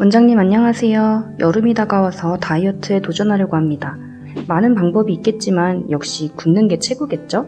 원장님 안녕하세요. 여름이 다가와서 다이어트에 도전하려고 합니다. 많은 방법이 있겠지만 역시 굶는 게 최고겠죠?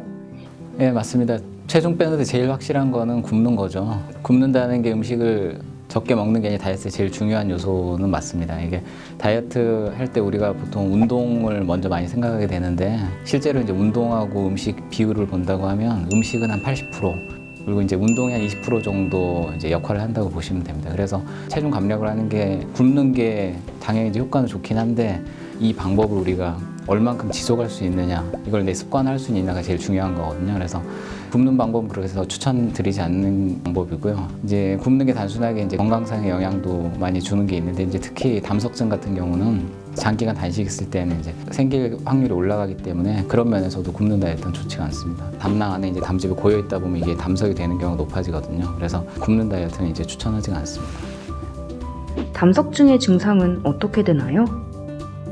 네, 맞습니다. 체중 빼는데 제일 확실한 거는 굶는 거죠. 굶는다는 게 음식을 적게 먹는 게 아니라 다이어트의 제일 중요한 요소는 맞습니다. 이게 다이어트 할 때 우리가 보통 운동을 먼저 많이 생각하게 되는데 실제로 이제 운동하고 음식 비율을 본다고 하면 음식은 한 80%, 그리고 이제 운동이 한 20% 정도 이제 역할을 한다고 보시면 됩니다. 그래서 체중 감량을 하는 게 굶는 게 당연히 이제 효과는 좋긴 한데 이 방법을 우리가 얼만큼 지속할 수 있느냐, 이걸 내 습관화할 수 있느냐가 제일 중요한 거거든요. 그래서 굶는 방법은 그래서 추천드리지 않는 방법이고요. 이제 굶는 게 단순하게 이제 건강상의 영향도 많이 주는 게 있는데 이제 특히 담석증 같은 경우는 장기간 단식했을 때는 이제 생길 확률이 올라가기 때문에 그런 면에서도 굶는 다이어트는 좋지가 않습니다. 담낭 안에 이제 담즙이 고여 있다 보면 이게 담석이 되는 경우가 높아지거든요. 그래서 굶는 다이어트는 이제 추천하지가 않습니다. 담석증의 증상은 어떻게 되나요?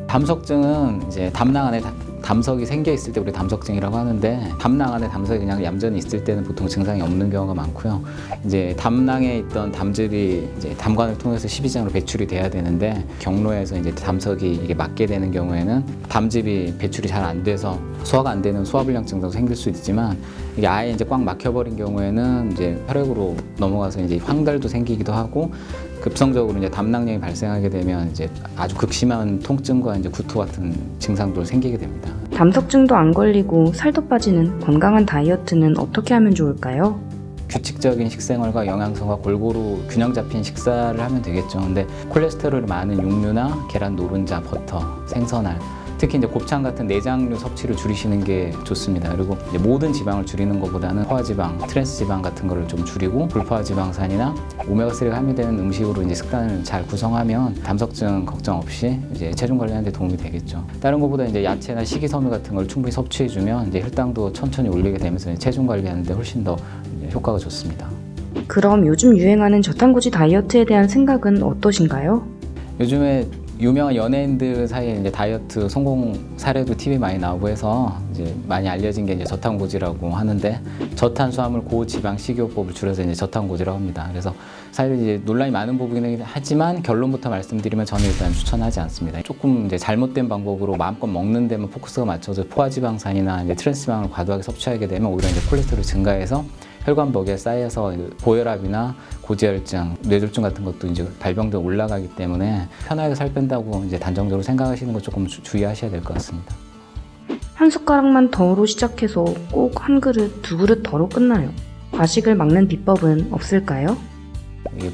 담석증은 이제 담낭 안에 담석이 생겨 있을 때 우리 담석증이라고 하는데, 담낭 안에 담석이 그냥 얌전히 있을 때는 보통 증상이 없는 경우가 많고요. 이제 담낭에 있던 담즙이 이제 담관을 통해서 십이장으로 배출이 돼야 되는데 경로에서 이제 담석이 이게 막게 되는 경우에는 담즙이 배출이 잘 안 돼서 소화가 안 되는 소화불량 증상도 생길 수 있지만, 이게 아예 이제 꽉 막혀버린 경우에는 이제 혈액으로 넘어가서 이제 황달도 생기기도 하고, 급성적으로 이제 담낭염이 발생하게 되면 이제 아주 극심한 통증과 이제 구토 같은 증상도 생기게 됩니다. 담석증도 안 걸리고 살도 빠지는 건강한 다이어트는 어떻게 하면 좋을까요? 규칙적인 식생활과 영양소가 골고루 균형 잡힌 식사를 하면 되겠죠. 근데 콜레스테롤이 많은 육류나 계란, 노른자, 버터, 생선알, 특히 이제 곱창 같은 내장류 섭취를 줄이시는 게 좋습니다. 그리고 이제 모든 지방을 줄이는 것보다는 포화지방, 트랜스지방 같은 거를 좀 줄이고 불포화지방산이나 오메가3가 함유되는 음식으로 이제 식단을 잘 구성하면 담석증 걱정 없이 이제 체중 관리하는 데 도움이 되겠죠. 다른 것보다 이제 야채나 식이섬유 같은 걸 충분히 섭취해주면 이제 혈당도 천천히 올리게 되면서 체중 관리하는 데 훨씬 더 효과가 좋습니다. 그럼 요즘 유행하는 저탄고지 다이어트에 대한 생각은 어떠신가요? 요즘에 유명한 연예인들 사이에 이제 다이어트 성공 사례도 TV에 많이 나오고 해서 이제 많이 알려진 게 이제 저탄고지라고 하는데, 저탄수화물 고지방 식이요법을 줄여서 이제 저탄고지라고 합니다. 그래서 사실 이제 논란이 많은 부분이긴 하지만 결론부터 말씀드리면 저는 일단 추천하지 않습니다. 조금 이제 잘못된 방법으로 마음껏 먹는 데만 포커스가 맞춰서 포화지방산이나 이제 트랜스지방을 과도하게 섭취하게 되면 오히려 이제 콜레스테롤이 증가해서 혈관벽에 쌓여서 고혈압이나 고지혈증, 뇌졸중 같은 것도 이제 발병도 올라가기 때문에 편하게 살 뺀다고 이제 단정적으로 생각하시는 거 조금 주의하셔야 될 것 같습니다. 한 숟가락만 덜로 시작해서 꼭 한 그릇, 두 그릇 덜로 끝나요. 과식을 막는 비법은 없을까요?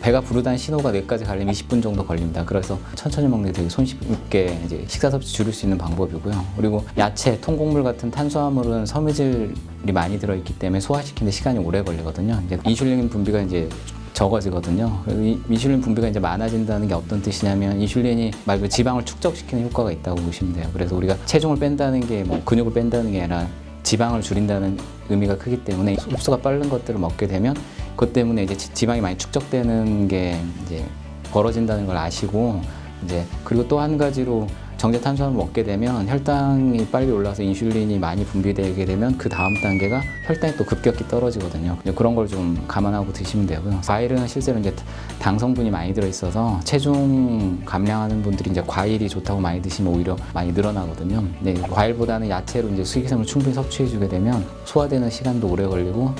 배가 부르다는 신호가 뇌까지 가려면 20분 정도 걸립니다. 그래서 천천히 먹는 게 되게 손쉽게 이제 식사 섭취 줄일 수 있는 방법이고요. 그리고 야채, 통곡물 같은 탄수화물은 섬유질이 많이 들어있기 때문에 소화시키는 데 시간이 오래 걸리거든요. 이제 인슐린 분비가 이제 적어지거든요. 이 인슐린 분비가 이제 많아진다는 게 어떤 뜻이냐면, 인슐린이 말 그대로 지방을 축적시키는 효과가 있다고 보시면 돼요. 그래서 우리가 체중을 뺀다는 게 뭐 근육을 뺀다는 게 아니라 지방을 줄인다는 의미가 크기 때문에 흡수가 빠른 것들을 먹게 되면 그것 때문에 이제 지방이 많이 축적되는 게 이제 벌어진다는 걸 아시고, 이제 그리고 또 한 가지로 정제 탄수화물을 먹게 되면 혈당이 빨리 올라서 인슐린이 많이 분비되게 되면 그 다음 단계가 혈당이 또 급격히 떨어지거든요. 그런 걸 좀 감안하고 드시면 되고요. 과일은 실제로 이제 당 성분이 많이 들어있어서 체중 감량하는 분들이 이제 과일이 좋다고 많이 드시면 오히려 많이 늘어나거든요. 네, 과일보다는 야채로 이제 식이섬유를 충분히 섭취해주게 되면 소화되는 시간도 오래 걸리고,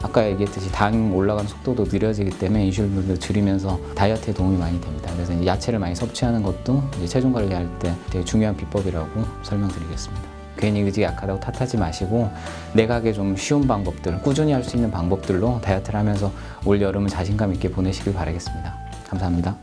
아까 얘기했듯이 당 올라가는 속도도 느려지기 때문에 인슐린을 줄이면서 다이어트에 도움이 많이 됩니다. 그래서 이제 야채를 많이 섭취하는 것도 이제 체중 관리할 때 되게 중요한 비법이라고 설명드리겠습니다. 괜히 의지가 약하다고 탓하지 마시고 내가 하기 좀 쉬운 방법들, 꾸준히 할 수 있는 방법들로 다이어트를 하면서 올 여름은 자신감 있게 보내시길 바라겠습니다. 감사합니다.